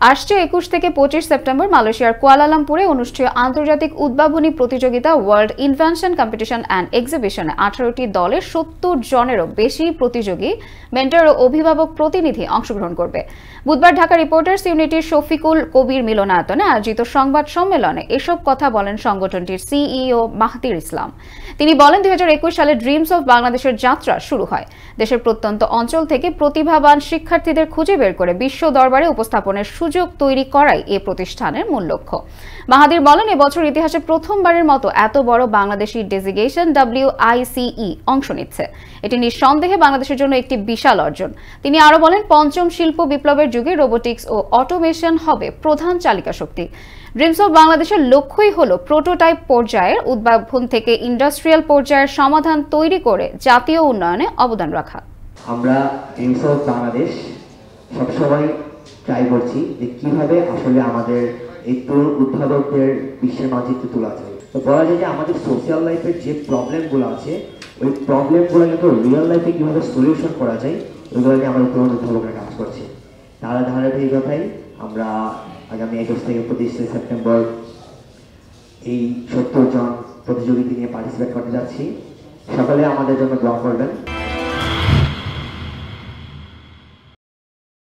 আসছে 21 থেকে 25 সেপ্টেম্বর মালয়েশিয়ার কুয়ালালামপুরে অনুষ্ঠেয় আন্তর্জাতিক উদ্ভাবনী প্রতিযোগিতা ওয়ার্ল্ড ইনভেনশন কম্পিটিশন অ্যান্ড এক্সিবিশনে 18টি দলের 70 জনেরও বেশি প্রতিযোগী, মেন্টর ও অভিভাবক প্রতিনিধি অংশগ্রহণ করবে। বুধবার ঢাকা রিপোর্টার্স ইউনিটির শফিকুল কবির মিলনায়তনে আয়োজিত সংবাদ সম্মেলনে এসব কথা বলেন সংগঠনটির সিইও মাহদির ইসলাম। তিনি বলেন, 2021 সালে ড্রিমস অফ বাংলাদেশের যাত্রা শুরু হয়। দেশের প্রত্যন্ত অঞ্চল থেকে প্রতিভাবান শিক্ষার্থীদের খুঁজে বের করে বিশ্ব দরবারে উপস্থাপনের সুযোগ তৈরি করাই এ প্রতিষ্ঠানের মূল লক্ষ্য। মাহাদির বলেন, এবছর ইতিহাসে প্রথমবারের মতো এত বড় বাংলাদেশি ডেজিগেশন WICE অংশ নিচ্ছে। এটি নিঃসন্দেহে বাংলাদেশের জন্য একটি বিশাল অর্জন। তিনি আরো বলেন, পঞ্চম শিল্প বিপ্লবের যুগে রোবোটিক্স ও অটোমেশন হবে প্রধান চালিকা শক্তি। ড্রিমস অফ বাংলাদেশের লক্ষ্যই হলো প্রোটোটাইপ পর্যায়ের উদ্ভাবন থেকে ইন্ডাস্ট্রিয়াল পর্যায়ের সমাধান তৈরি করে জাতীয় উন্নয়নে অবদান রাখা। আমরা ড্রিমস অফ বাংলাদেশ সবসময় ট্রাই করছি যে কিভাবে আসলে আমাদের এই তরুণ উদ্ভাবকদের বিশ্বের মানচিত্রে তোলা যায়। তো বলা যায় যে আমাদের সোশ্যাল লাইফের যে প্রবলেমগুলো আছে ওই প্রবলেমগুলো কিন্তু রিয়েল লাইফে কিভাবে সলিউশন করা যায় ওইগুলো নিয়ে আমাদের তরুণ উদ্ভাবকরা কাজ করছে। তারা ধারাবাহিকতায় আমরা আগামী 21 থেকে 25 সেপ্টেম্বর এই 70 জন প্রতিযোগিতা নিয়ে পার্টিসিপেট করতে যাচ্ছি। সকলে আমাদের জন্য দোয়া করবেন।